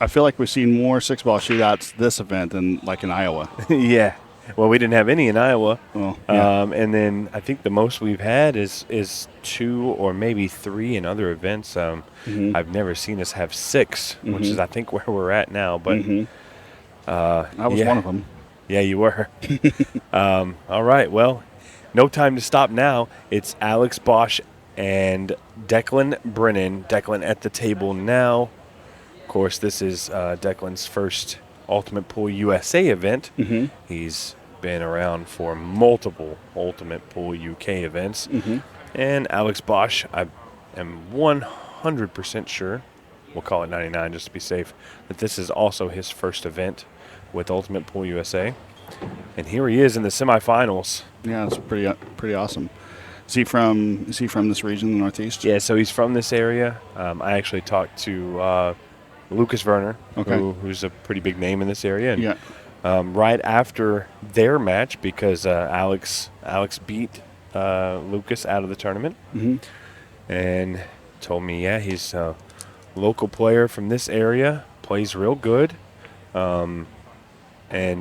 I feel like we've seen more 6-ball shootouts this event than like in Iowa. Yeah. Well, we didn't have any in Iowa. Well, yeah. And then I think the most we've had is 2 or maybe 3 in other events. I've never seen us have 6, which is, I think, where we're at now. But I was one of them. Yeah, you were. All right. Well, no time to stop now. It's Alex Bausch and Declan Brennan. Declan at the table now. Of course, this is Declan's first Ultimate Pool USA event. He's been around for multiple Ultimate Pool UK events. And Alex Bausch, I am 100% sure, we'll call it 99 just to be safe, that this is also his first event with Ultimate Pool USA. And here he is in the semifinals. Yeah, it's pretty awesome. Is he from this region, the Northeast? Yeah, so he's from this area. I actually talked to Lucas Werner, who's a pretty big name in this area. And, right after their match, because Alex beat Lucas out of the tournament, and told me, yeah, he's a local player from this area, plays real good, and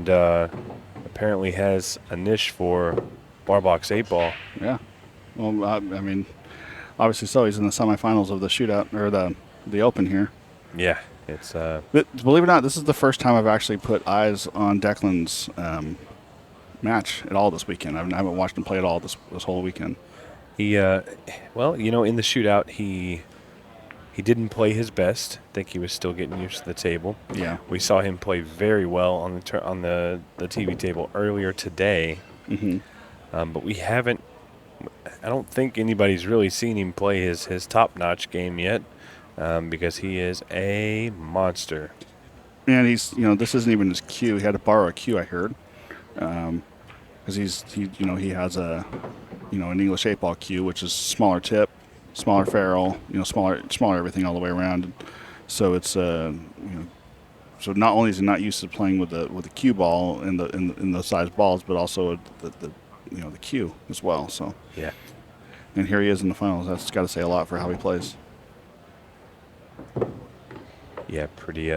apparently has a niche for bar box 8-ball. Yeah. Well, I mean, obviously so. He's in the semifinals of the shootout, or the Open here. Yeah. It's But believe it or not, this is the first time I've actually put eyes on Declan's match at all this weekend. I haven't watched him play at all this whole weekend. He, well, in the shootout, he didn't play his best. I think he was still getting used to the table. Yeah. We saw him play very well on the TV table earlier today. But we haven't. I don't think anybody's really seen him play his top-notch game yet. Because he is a monster. And he's, this isn't even his cue. He had to borrow a cue, I heard, because he has a, an English 8-ball cue, which is smaller tip, smaller ferrule, smaller everything all the way around. So it's so not only is he not used to playing with the cue ball in those size balls, but also the cue as well. So yeah. And here he is in the finals. That's got to say a lot for how he plays. Yeah, pretty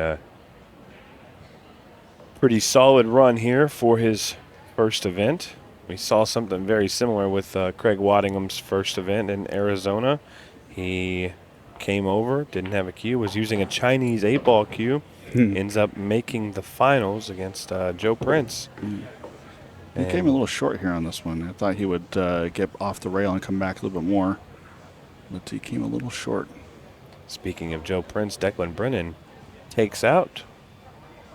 solid run here for his first event. We saw something very similar with Craig Waddingham's first event in Arizona. He came over, didn't have a cue, was using a Chinese 8-ball cue, ends up making the finals against Joe Prince. He came a little short here on this one. I thought he would get off the rail and come back a little bit more, but he came a little short. Speaking of Joe Prince, Declan Brennan takes out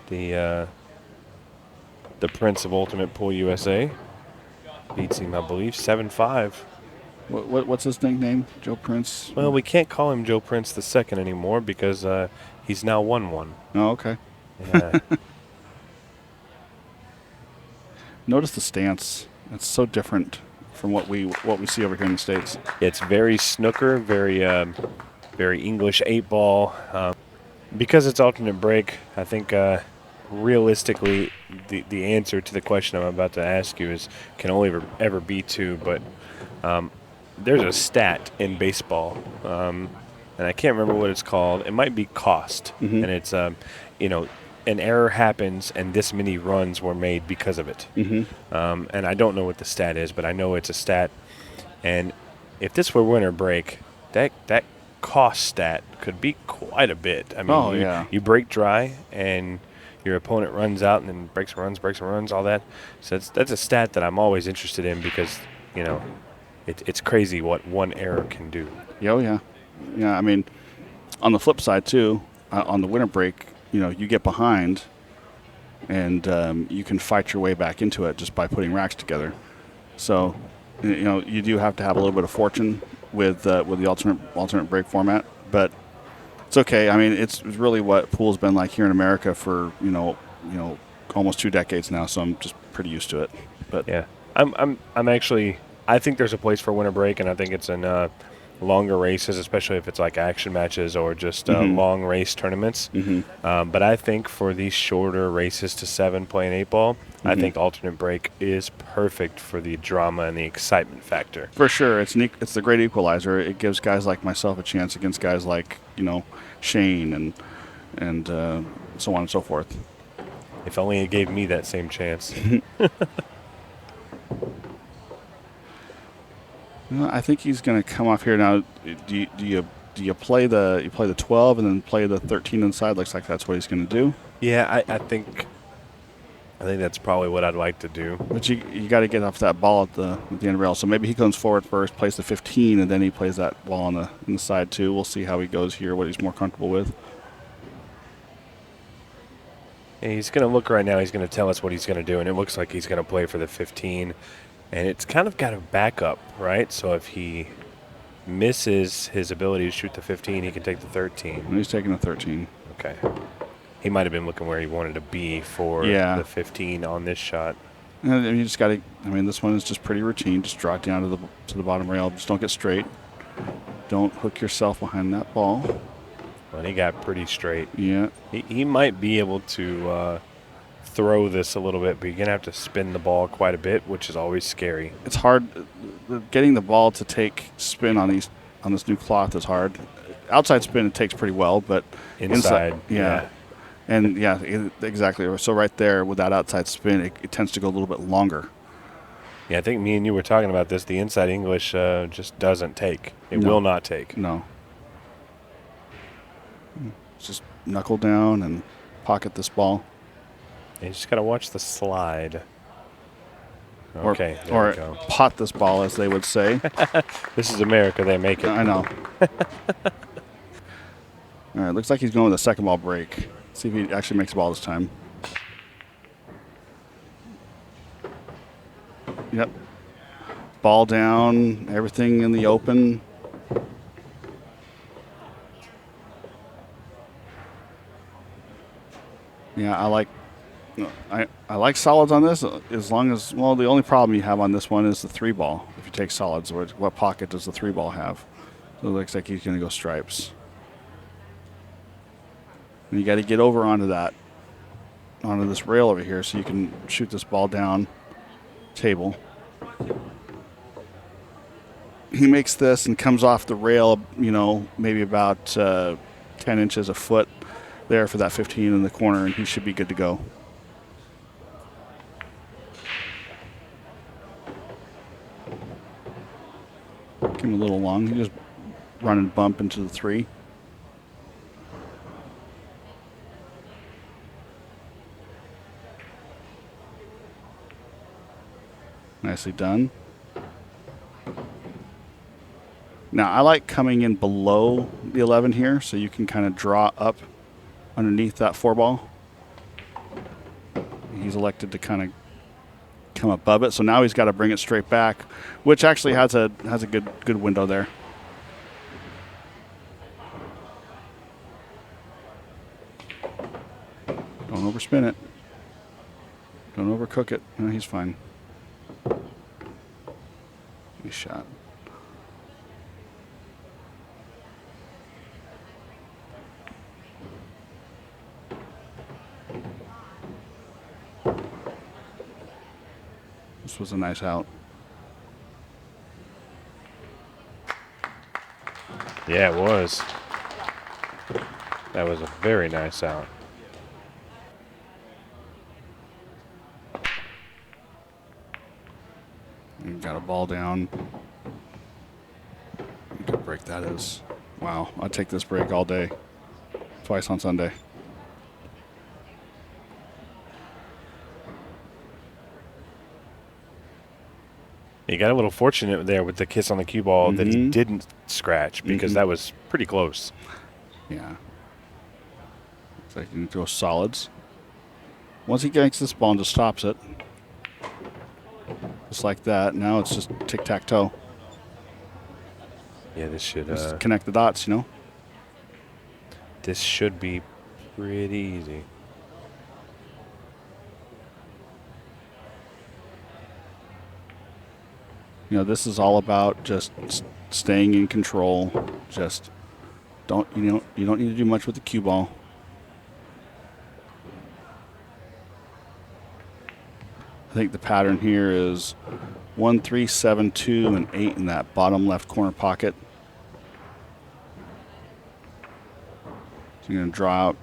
the Prince of Ultimate Pool USA. Beats him, I believe, 7-5. What's his nickname? Joe Prince? Well, we can't call him Joe Prince II anymore because he's now won one. Oh, okay. Yeah. Notice the stance. It's so different from what we see over here in the States. It's very snooker, very English 8-ball. Because it's alternate break, I think realistically the answer to the question I'm about to ask you can only ever be 2. But there's a stat in baseball, and I can't remember what it's called. It might be cost, and it's an error happens and this many runs were made because of it. And I don't know what the stat is, but I know it's a stat. And if this were winter break, that cost stat could be quite a bit. I mean, you break dry and your opponent runs out and then breaks and runs, all that. So that's a stat that I'm always interested in because, it's crazy what one error can do. Oh, yeah. Yeah, I mean, on the flip side, too, on the winter break, you get behind and you can fight your way back into it just by putting racks together. So, you do have to have a little bit of fortune with the alternate break format, but it's okay. I mean, it's really what pool's been like here in America for almost 2 decades now. So I'm just pretty used to it. But yeah, I'm actually, I think there's a place for winter break, and I think it's in longer races, especially if it's like action matches or just long race tournaments. But I think for these shorter races to 7 playing 8-ball, I think alternate break is perfect for the drama and the excitement factor. For sure. It's the great equalizer. It gives guys like myself a chance against guys like, Shane and, and so on and so forth. If only it gave me that same chance. I think he's going to come off here now. Do you play the 12 and then play the 13 inside? Looks like that's what he's going to do. Yeah, I think that's probably what I'd like to do. But you got to get off that ball at the end rail. So maybe he comes forward first, plays the 15, and then he plays that ball on the side too. We'll see how he goes here, what he's more comfortable with. And he's going to look right now. He's going to tell us what he's going to do, and it looks like he's going to play for the 15. And it's kind of got a backup, right? So if he misses his ability to shoot the 15, he can take the 13. And he's taking the 13. Okay. He might have been looking where he wanted to be for the 15 on this shot. And you just got to. I mean, this one is just pretty routine. Just draw it down to the bottom rail. Just don't get straight. Don't hook yourself behind that ball. Well, he got pretty straight. Yeah. He might be able to throw this a little bit, but you're going to have to spin the ball quite a bit, which is always scary. It's hard. Getting the ball to take spin on this new cloth is hard. Outside spin it takes pretty well, but inside yeah. And exactly. So right there with that outside spin, it tends to go a little bit longer. Yeah, I think me and you were talking about this. The inside English just doesn't take. It will not take. No. Just knuckle down and pocket this ball. And you just got to watch the slide. Okay, or pot this ball, as they would say. This is America. They make it. I know. All right, looks like he's going with a second ball break. See if he actually makes the ball this time. Yep. Ball down, everything in the open. Yeah, I like solids on this as long as, well, the only problem you have on this one is the 3 ball. If you take solids, what pocket does the 3 ball have? So it looks like he's going to go stripes. And you got to get over onto this rail over here so you can shoot this ball down table. He makes this and comes off the rail, maybe about 10 inches, a foot there for that 15 in the corner, and he should be good to go. Give him a little long. He just run and bump into the 3. Nicely done. Now, I like coming in below the 11 here so you can kind of draw up underneath that 4 ball. He's elected to kind of come above it, so now he's got to bring it straight back, which actually has a good window there. Don't overspin it. Don't overcook it. No, he's fine. Nice shot. This was a nice out. Yeah, it was. That was a very nice out. Got a ball down. Good break that is. Wow, I'd take this break all day. Twice on Sunday. He got a little fortunate there with the kiss on the cue ball that he didn't scratch because that was pretty close. Yeah. Looks like he can throw solids. Once he gets this ball and just stops it, just like that, now it's just tic-tac-toe. Yeah, this should Just connect the dots, This should be pretty easy. This is all about just staying in control. Just you don't need to do much with the cue ball. I think the pattern here is 1, 3, 7, 2, and 8 in that bottom left corner pocket. So you're going to draw out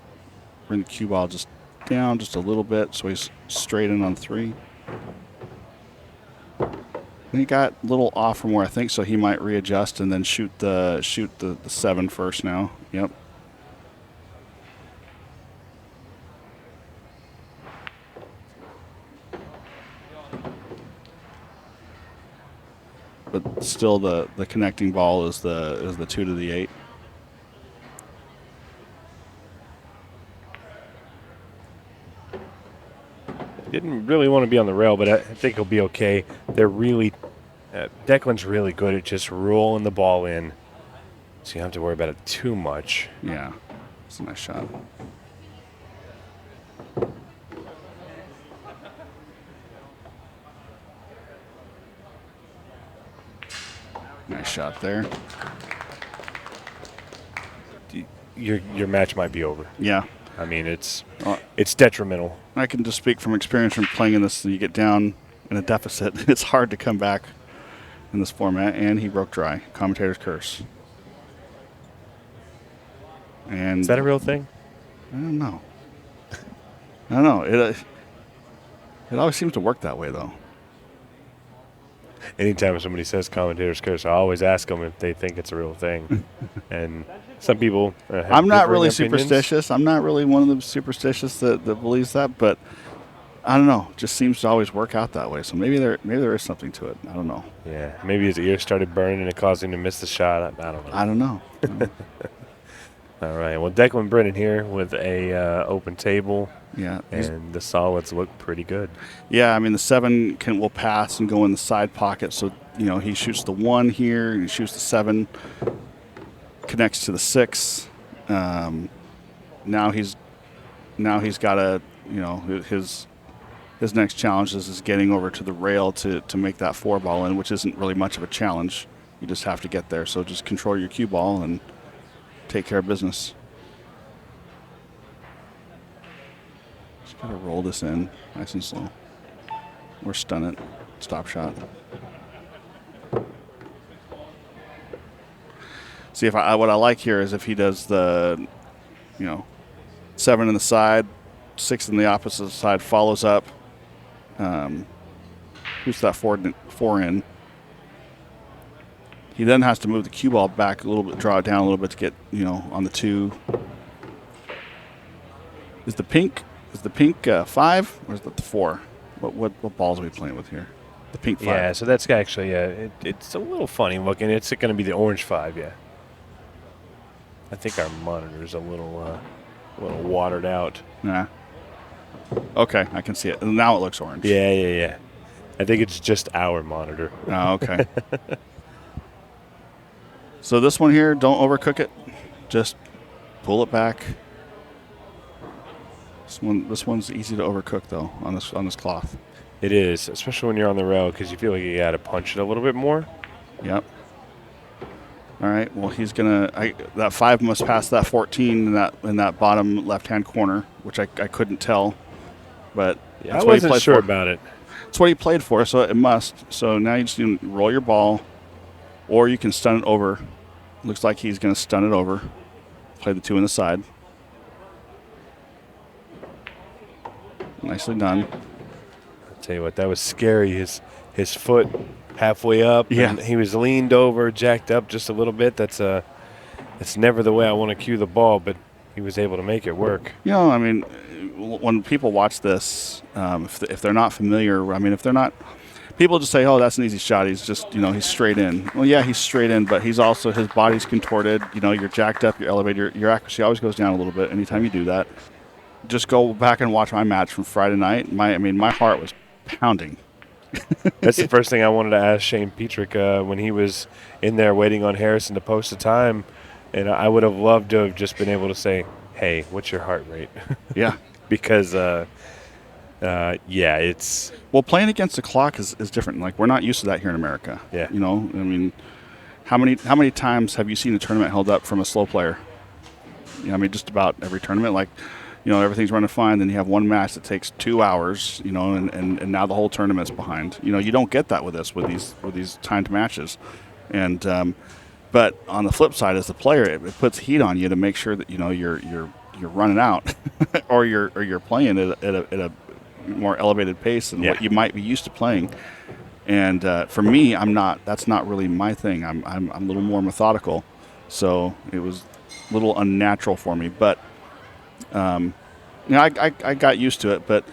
bring the cue ball just down just a little bit so he's straight in on 3. And he got a little off from where I think, so he might readjust and then shoot the 7 first now. Yep. But still, the connecting ball is the 2 to the 8. Didn't really want to be on the rail, but I think he'll be okay. They're really Declan's really good at just rolling the ball in, so you don't have to worry about it too much. Yeah, it's a nice shot. Nice shot there. Your match might be over. Yeah. I mean, it's detrimental. I can just speak from experience from playing in this. You get down in a deficit, it's hard to come back in this format. And he broke dry. Commentator's curse. And Is that a real thing? I don't know. I don't know. It always seems to work that way, though. Anytime somebody says commentator's curse, I always ask them if they think it's a real thing. And some people have I'm not differing really opinions. superstitious. I'm not really one of the superstitious that believes that, but I don't know. It just seems to always work out that way. So maybe there is something to it. I don't know. Yeah, maybe his ears started burning and it caused him to miss the shot. I don't know. I don't know. All right. Well, Declan Brennan here with a open table. Yeah. And the solids look pretty good. Yeah, I mean the 7 will pass and go in the side pocket. So he shoots the 1 here, and he shoots the 7, connects to the 6. Now he's got a his next challenge is getting over to the rail to make that 4 ball in, which isn't really much of a challenge. You just have to get there. So just control your cue ball and take care of business. Just gotta roll this in nice and slow. Or stun it. Stop shot. See, what I like here is if he does the, 7 in the side, 6 in the opposite side, follows up, shoots that 4 in. He then has to move the cue ball back a little bit, draw it down a little bit to get, on the 2. Is the pink 5 or is that the 4? What balls are we playing with here? The pink 5. Yeah, so that's actually it's a little funny looking. It's going to be the orange 5, yeah. I think our monitor's a little watered out. Yeah. Okay, I can see it. Now it looks orange. Yeah. I think it's just our monitor. Oh, okay. So this one here, don't overcook it. Just pull it back. This one's easy to overcook though on this cloth. It is, especially when you're on the rail because you feel like you got to punch it a little bit more. Yep. All right. Well, he's gonna. That 5 must pass that 14 in that bottom left-hand corner, which I couldn't tell, but Yeah, that's I what he wasn't played sure for. about it. That's what he played for, so it must. So now you just roll your ball, or you can stun it over. Looks like he's going to stun it over. Play the 2 in the side. Nicely done. I'll tell you what, that was scary. His foot halfway up. Yeah. And he was leaned over, jacked up just a little bit. That's never the way I want to cue the ball, but he was able to make it work. I mean, when people watch this, if they're not familiar, if they're not, people just say, "Oh, that's an easy shot. He's just, he's straight in." Well, yeah, he's straight in, but he's also his body's contorted. You're jacked up, you're elevated, your accuracy always goes down a little bit. Anytime you do that, just go back and watch my match from Friday night. My heart was pounding. That's the first thing I wanted to ask Shane Petrick when he was in there waiting on Harrison to post a time, and I would have loved to have just been able to say, "Hey, what's your heart rate?" Yeah. Because it's well, playing against the clock is different. Like, we're not used to that here in America. Yeah. How many times have you seen a tournament held up from a slow player? Just about every tournament. Like, everything's running fine. Then you have one match that takes 2 hours. And now the whole tournament's behind. You don't get that with these timed matches. And but on the flip side, as the player, it puts heat on you to make sure that you're you're running out, or you're playing at a more elevated pace than what you might be used to playing. And for me, I'm not. That's not really my thing. I'm a little more methodical, so it was a little unnatural for me. But I got used to it. But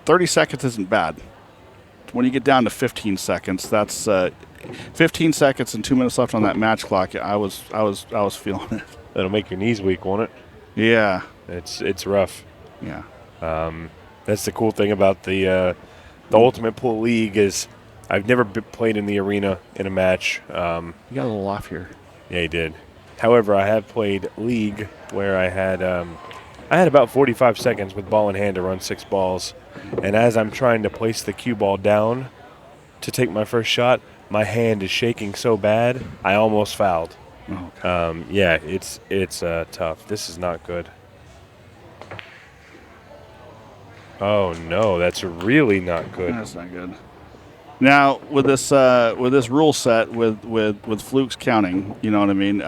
30 seconds isn't bad. When you get down to 15 seconds, that's 15 seconds and 2 minutes left on that match clock. I was feeling it. That'll make your knees weak, won't it? Yeah, it's rough. yeah. That's the cool thing about the Ultimate Pool League is I've never played in the arena in a match. You got a little off here. Yeah, he did. However, I have played League where I had about 45 seconds with ball in hand to run 6 balls. And as I'm trying to place the cue ball down to take my first shot, my hand is shaking so bad, I almost fouled. Oh, yeah, it's tough. This is not good. Oh, no, that's really not good. that's not good. Now with this rule set with flukes counting, you know what I mean.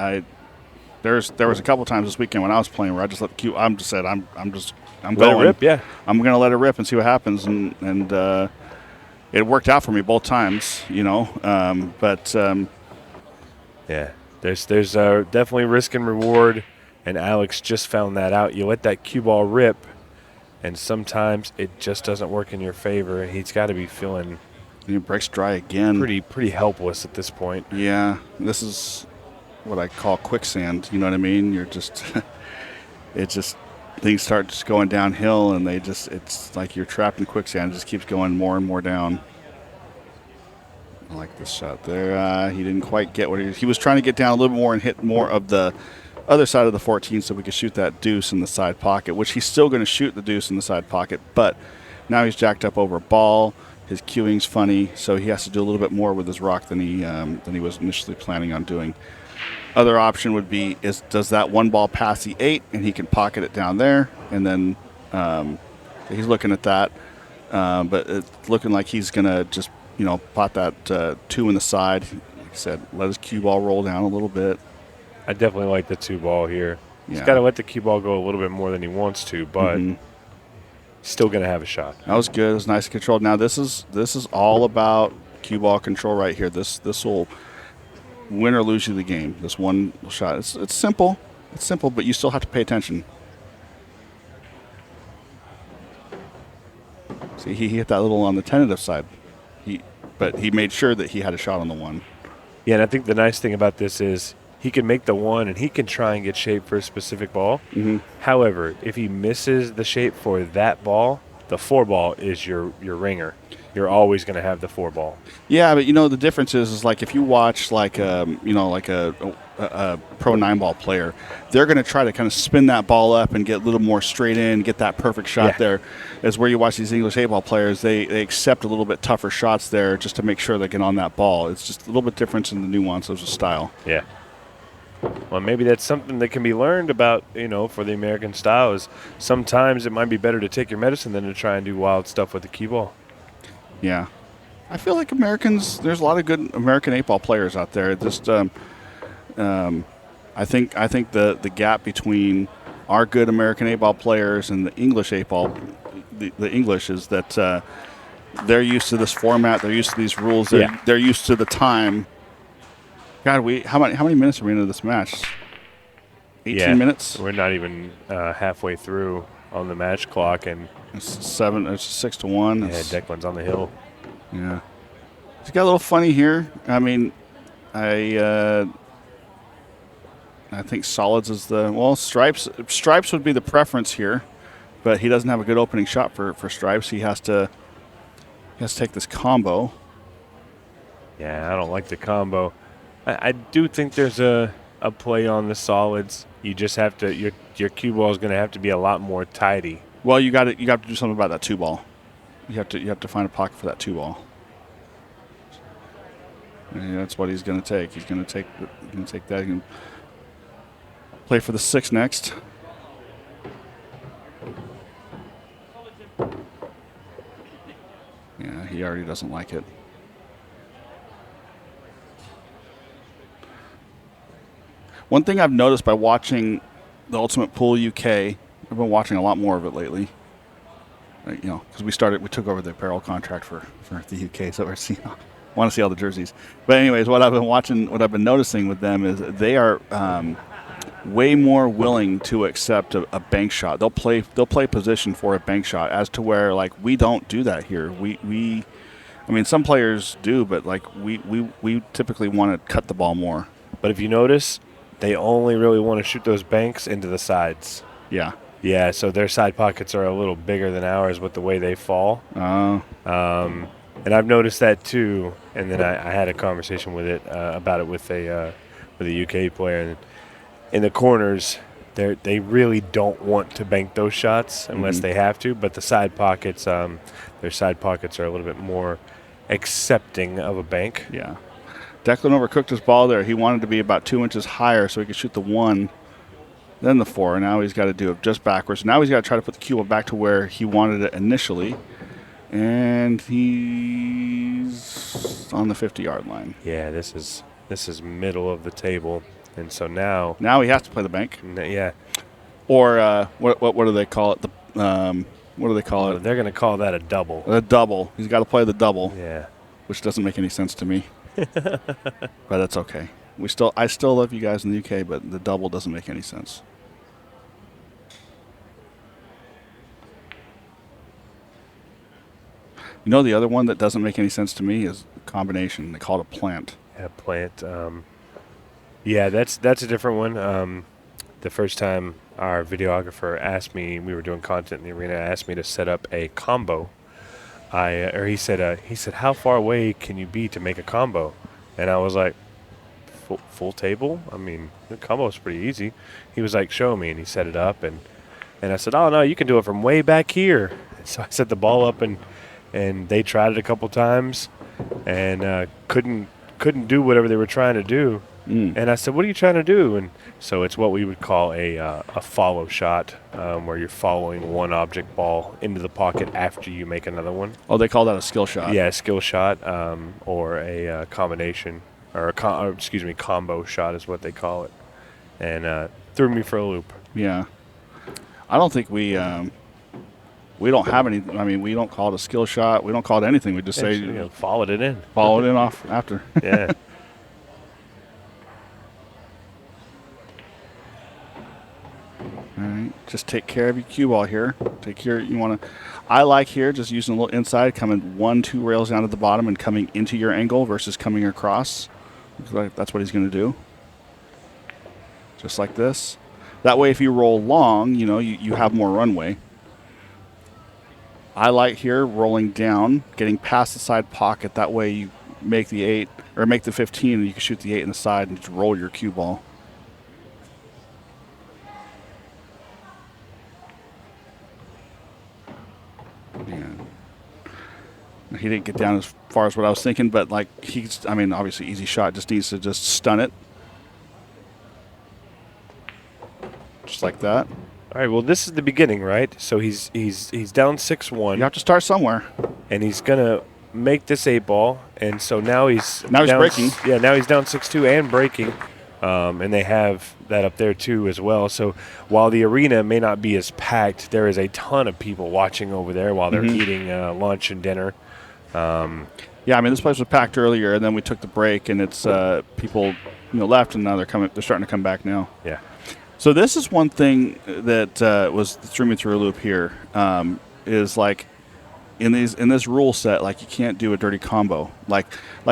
There was a couple times this weekend when I was playing where I just let the cue. I'm going. Let it rip, yeah. I'm going to let it rip and see what happens, and it worked out for me both times, Yeah, there's definitely risk and reward, and Alex just found that out. You let that cue ball rip, and sometimes it just doesn't work in your favor. And he's got to be feeling it breaks dry again. Pretty helpless at this point. Yeah, this is what I call quicksand. You know what I mean? You're just things start just going downhill, and it's like you're trapped in quicksand. It just keeps going more and more down. I like this shot there. He didn't quite get what he was trying to get down a little bit more and hit more of the other side of the 14 so we could shoot that deuce in the side pocket, which he's still going to shoot the deuce in the side pocket, but now he's jacked up over a ball. His cueing's funny, so he has to do a little bit more with his rock than he was initially planning on doing. Other option would be does that one ball pass the 8 and he can pocket it down there, and then he's looking at that, but it's looking like he's going to just pot that 2 in the side. Like I said, let his cue ball roll down a little bit. I definitely like the 2 ball here. Yeah. He's got to let the cue ball go a little bit more than he wants to, but still going to have a shot. That was good. It was nice and controlled. Now this is all about cue ball control right here. This will win or lose you the game. This one shot. It's simple. It's simple, but you still have to pay attention. See, he hit that little on the tentative side. But he made sure that he had a shot on the 1. Yeah, and I think the nice thing about this is he can make the 1 and he can try and get shape for a specific ball. Mm-hmm. However, if he misses the shape for that ball, the 4 ball is your ringer. You're always going to have the 4 ball. Yeah, but the difference is like if you watch like a pro 9 ball player, they're going to try to kind of spin that ball up and get a little more straight in, get that perfect shot there. As where you watch these English 8 ball players, they accept a little bit tougher shots there just to make sure they get on that ball. It's just a little bit different in the nuances of style. Yeah. Well, maybe that's something that can be learned about, for the American style is sometimes it might be better to take your medicine than to try and do wild stuff with the cue ball. Yeah. I feel like there's a lot of good American 8 ball players out there. Just, I think the gap between our good American 8 ball players and the English 8 ball, the English is that they're used to this format. They're used to these rules. They're used to the time. God, how many minutes are we into this match? 18 minutes? We're not even halfway through on the match clock, and it's 6-1. Yeah, Declan's on the hill. Yeah, it's got a little funny here. I mean, I think solids is stripes. Stripes would be the preference here, but he doesn't have a good opening shot for stripes. He has to take this combo. Yeah, I don't like the combo. I do think there's a play on the solids. You just have to your cue ball is going to have to be a lot more tidy. Well, you got to do something about that 2 ball. You have to find a pocket for that 2 ball. And that's what he's going to take. He's going to take that. He can play for the 6 next. Yeah, he already doesn't like it. One thing I've noticed by watching the Ultimate Pool UK. I've been watching a lot more of it lately. Because we took over the apparel contract for the UK, so want to see all the jerseys. But anyways, what I've been noticing with them is they are way more willing to accept a bank shot. They'll play position for a bank shot, as to where like we don't do that here. I mean, some players do, but like we typically want to cut the ball more. But if you notice, they only really want to shoot those banks into the sides. Yeah. Yeah, so their side pockets are a little bigger than ours with the way they fall. Oh. And I've noticed that too. And then I had a conversation with it about it with a UK player. And in the corners, they really don't want to bank those shots unless they have to. But the side pockets, their side pockets are a little bit more accepting of a bank. Yeah. Declan overcooked his ball there. He wanted to be about 2 inches higher so he could shoot the 1, then the 4. Now he's got to do it just backwards. Now he's got to try to put the cue ball back to where he wanted it initially. And he's on the 50-yard line. Yeah, this is middle of the table. And so now he has to play the bank. Yeah. Or what do they call it? What do they call it? They're going to call that a double. A double. He's got to play the double. Yeah. Which doesn't make any sense to me. But that's okay. I still love you guys in the UK, but the double doesn't make any sense. You know, the other one that doesn't make any sense to me is combination. They call it a plant. Yeah, plant. Yeah, that's a different one. The first time our videographer asked me, we were doing content in the arena, asked me to set up a combo. He said, how far away can you be to make a combo? And I was like, full table? I mean, the combo is pretty easy. He was like, show me, and he set it up, and I said, oh no, you can do it from way back here. So I set the ball up, and they tried it a couple times, and couldn't do whatever they were trying to do. And I said, what are you trying to do? And so it's what we would call a follow shot, where you're following one object ball into the pocket after you make another one. Oh, they call that a skill shot. Yeah, a skill shot, or a combination, or combo shot is what they call it. And threw me for a loop. Yeah. I don't think we don't have any. I mean, we don't call it a skill shot. We don't call it anything. We just say followed it in. Follow it in off after. Yeah. All right, just take care of your cue ball here. I like here just using a little inside, coming 1-2 rails down to the bottom and coming into your angle versus coming across. That's what he's going to do. Just like this. That way, if you roll long, you have more runway. I like here rolling down, getting past the side pocket. That way, you make the 8 or make the 15, and you can shoot the 8 in the side and just roll your cue ball. He didn't get down as far as what I was thinking, but obviously easy shot. Just needs to just stun it. Just like that. All right, well, this is the beginning, right? So he's down 6-1. You have to start somewhere. And he's going to make this 8-ball, and so now he's breaking. Yeah, now he's down 6-2 and breaking. And they have that up there too as well. So while the arena may not be as packed, there is a ton of people watching over there while they're eating lunch and dinner. Yeah, I mean, this place was packed earlier, and then we took the break, and it's people left, and now they're starting to come back now. Yeah. So this is one thing that threw me through a loop here. Is like in this rule set, like you can't do a dirty combo. Like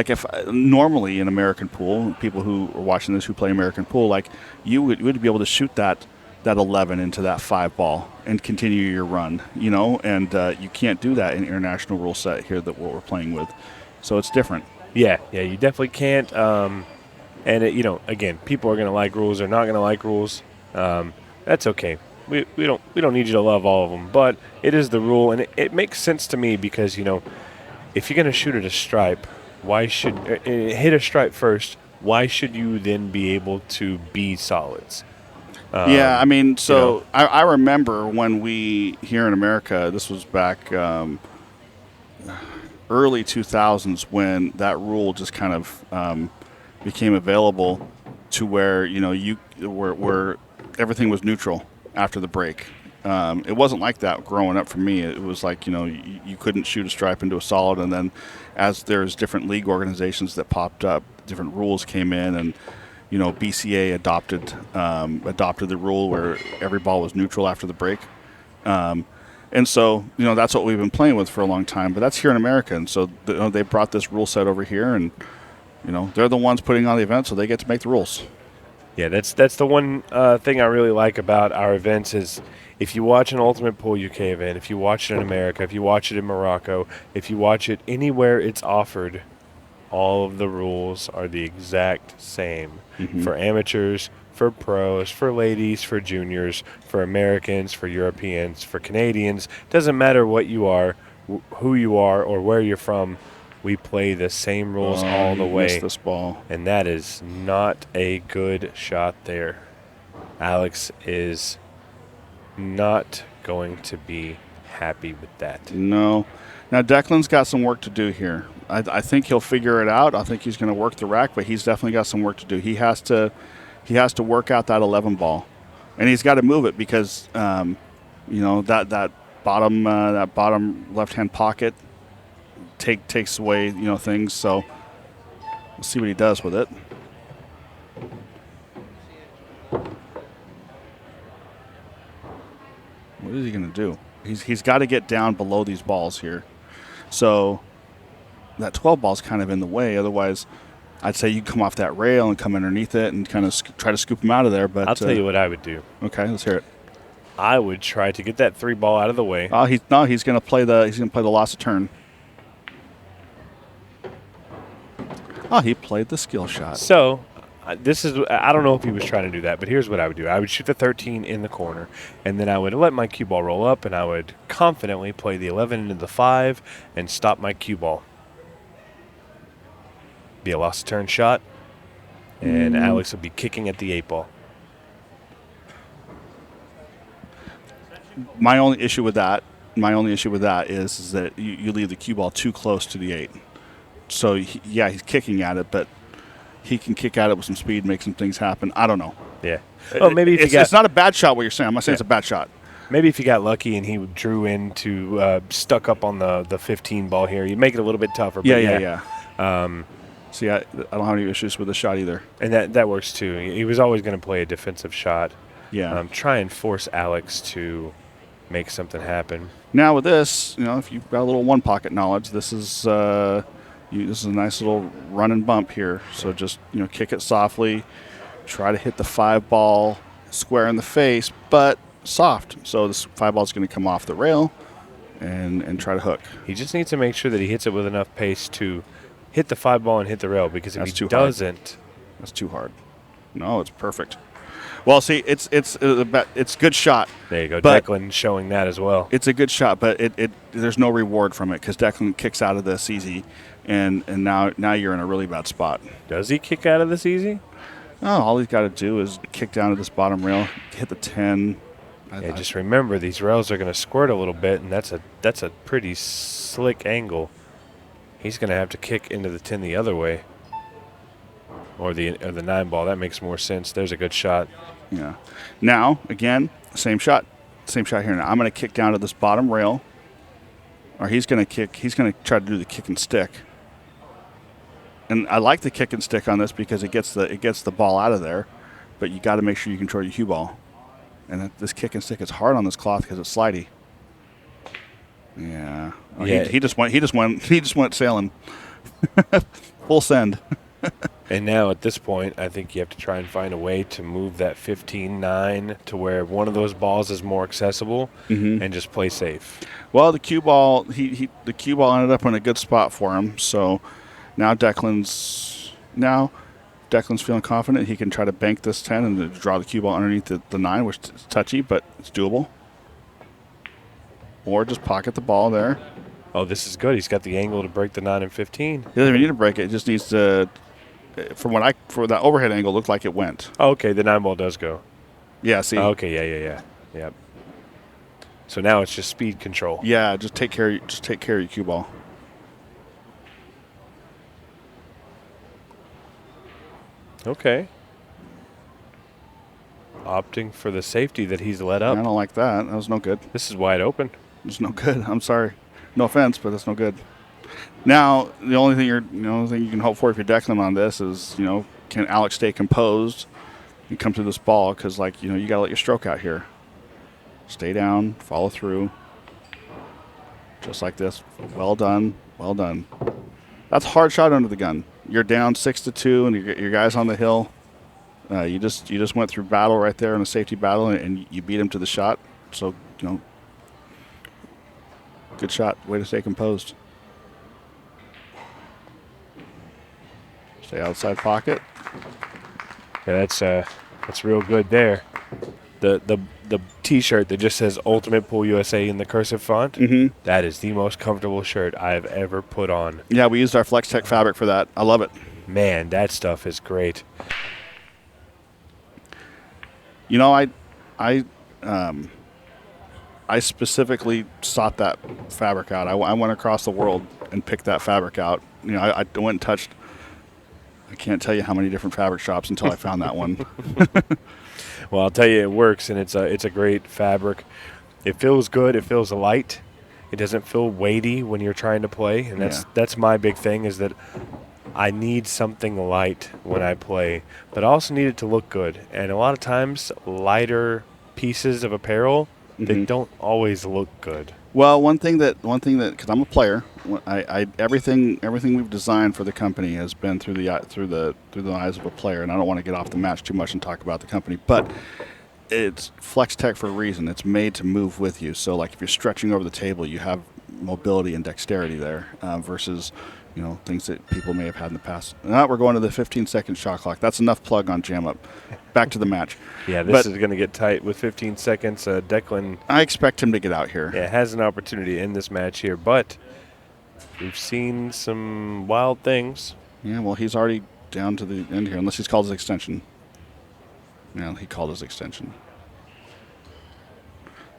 if normally in American pool, people who are watching this who play American pool, like you would be able to shoot that 11 into that 5 ball and continue your run, and you can't do that in international rule set here that what we're playing with. So it's different. Yeah, you definitely can't. And again, people are going to like rules. They're not going to like rules. That's okay. We don't need you to love all of them, but it is the rule, and it makes sense to me because if you're going to shoot at a stripe, why should hit a stripe first? Why should you then be able to be solids? Yeah, I mean, so I remember when we here in America, this was back early 2000s when that rule just kind of became available to where where everything was neutral after the break. It wasn't like that growing up for me. It was like, you couldn't shoot a stripe into a solid, and then as there's different league organizations that popped up, different rules came in, and BCA adopted the rule where every ball was neutral after the break. And so, that's what we've been playing with for a long time. But that's here in America, and so they brought this rule set over here, and they're the ones putting on the event, so they get to make the rules. Yeah, that's the one thing I really like about our events is if you watch an Ultimate Pool UK event, if you watch it in America, if you watch it in Morocco, if you watch it anywhere it's offered, all of the rules are the exact same for amateurs, for pros, for ladies, for juniors, for Americans, for Europeans, for Canadians. Doesn't matter what you are, who you are, or where you're from. We play the same rules all the way. Missed this ball. And that is not a good shot there. Alex is not going to be happy with that. No. Now, Declan's got some work to do here. I think he'll figure it out. I think he's going to work the rack, but he's definitely got some work to do. He has to work out that 11 ball. And he's got to move it because, that bottom left-hand pocket takes away things, so we'll see what he does with it. What is he going to do? He's got to get down below these balls here, so that 12 ball's kind of in the way. Otherwise, I'd say you come off that rail and come underneath it and kind of try to scoop him out of there. But I'll tell you what I would do. Okay, let's hear it. I would try to get that 3 ball out of the way. He's going to play the loss of turn. Oh, he played the skill shot. So, I don't know if he was trying to do that, but here's what I would do. I would shoot the 13 in the corner, and then I would let my cue ball roll up, and I would confidently play the 11 into the 5 and stop my cue ball. Be a loss of turn shot, and Alex would be kicking at the 8 ball. My only issue with that is that you leave the cue ball too close to the 8. So, he's kicking at it, but he can kick at it with some speed, make some things happen. I don't know. Yeah. Oh, maybe it's not a bad shot what you're saying. I'm not saying it's a bad shot. Maybe if you got lucky and he drew into stuck up on the 15 ball here, you make it a little bit tougher. Yeah. See, I don't have any issues with the shot either. And that works too. He was always going to play a defensive shot. Yeah. Try and force Alex to make something happen. Now with this, if you've got a little one pocket knowledge, this is a nice little run and bump here. So just kick it softly, try to hit the 5 ball square in the face, but soft. So this 5 ball is going to come off the rail and try to hook. He just needs to make sure that he hits it with enough pace to hit the 5 ball and hit the rail, because if he doesn't, that's too hard. No, it's perfect. Well, see, it's a good shot. There you go. Declan showing that as well. It's a good shot, but there's no reward from it because Declan kicks out of this easy, and now you're in a really bad spot. Does he kick out of this easy? No, all he's got to do is kick down to this bottom rail, hit the 10. Just remember, these rails are going to squirt a little bit, and that's a pretty slick angle. He's going to have to kick into the 10 the other way. Or the 9 ball. That makes more sense. There's a good shot. Yeah. Now, again, same shot. Same shot here. Now I'm going to kick down to this bottom rail. Or he's going to try to do the kick and stick. And I like the kick and stick on this because it gets the ball out of there. But you got to make sure you control your cue ball. And this kick and stick is hard on this cloth because it's slidey. Yeah. Oh, yeah. He just went sailing. Full send. And now at this point, I think you have to try and find a way to move that 15-9 to where one of those balls is more accessible and just play safe. Well, the cue ball, the cue ball ended up in a good spot for him. So now Declan's feeling confident. He can try to bank this 10 and draw the cue ball underneath the 9, which is touchy, but it's doable. Or just pocket the ball there. Oh, this is good. He's got the angle to break the 9 and 15. He doesn't even need to break it. It just needs to. For that overhead angle, looked like it went. Oh, okay, the 9 ball does go. Yeah, see. Oh, okay, yeah. So now it's just speed control. Yeah, just take care of your cue ball. Okay. opting for the safety that he's let I up. don't like that. That was no good. This is wide open. It's no good. I'm sorry. No offense, but that's no good. Now, the only thing you can hope for if you're Declan on this is, can Alex stay composed and come to this ball? Because, you got to let your stroke out here. Stay down, follow through. Just like this. Well done. Well done. That's a hard shot under the gun. You're down 6-2, and your guy's on the hill. You just went through battle right there in a safety battle, and you beat him to the shot. So, good shot. Way to stay composed. Stay outside pocket. Yeah, that's real good there. The T-shirt that just says Ultimate Pool USA in the cursive font, that is the most comfortable shirt I've ever put on. Yeah, we used our Flex Tech fabric for that. I love it. Man, that stuff is great. I specifically sought that fabric out. I went across the world and picked that fabric out. I went and touched. I can't tell you how many different fabric shops until I found that one. Well, I'll tell you, it works, and it's a great fabric. It feels good. It feels light. It doesn't feel weighty when you're trying to play, and that's my big thing is that I need something light when I play, but I also need it to look good. And a lot of times, lighter pieces of apparel, they don't always look good. Well, one thing that because I'm a player, everything we've designed for the company has been through the eyes of a player, and I don't want to get off the match too much and talk about the company, but it's Flex Tech for a reason. It's made to move with you. So, if you're stretching over the table, you have mobility and dexterity there versus things that people may have had in the past. Now we're going to the 15-second shot clock. That's enough plug on Jam Up. Back to the match. Yeah, this is going to get tight with 15 seconds. Declan, I expect him to get out here. Yeah, has an opportunity in this match here, but we've seen some wild things. Yeah, well, he's already down to the end here, unless he's called his extension. Yeah, he called his extension.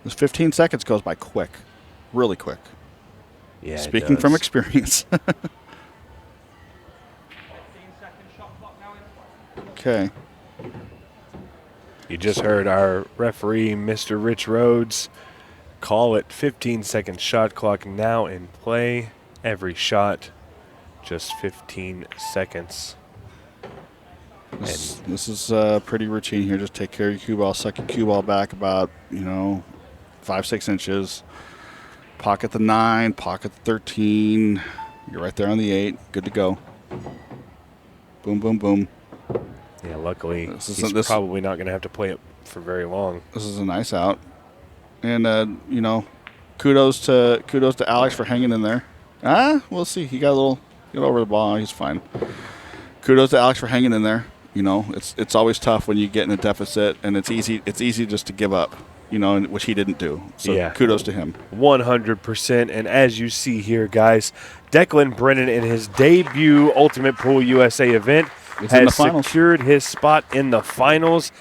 This 15 seconds goes by quick, really quick. Yeah, speaking from experience. Okay. You just heard our referee, Mr. Rich Rhodes, call it 15-second shot clock now in play. Every shot, just 15 seconds. This is pretty routine here. Just take care of your cue ball, suck your cue ball back about, 5-6 inches. Pocket the 9, pocket the 13. You're right there on the 8. Good to go. Boom, boom, boom. Yeah, luckily, he's probably not going to have to play it for very long. This is a nice out. And, kudos to Alex for hanging in there. We'll see. He got over the ball. He's fine. Kudos to Alex for hanging in there. It's always tough when you get in a deficit, and it's easy just to give up, which he didn't do. So kudos to him. 100%. And as you see here, guys, Declan Brennan in his debut Ultimate Pool USA event has secured his spot in the finals.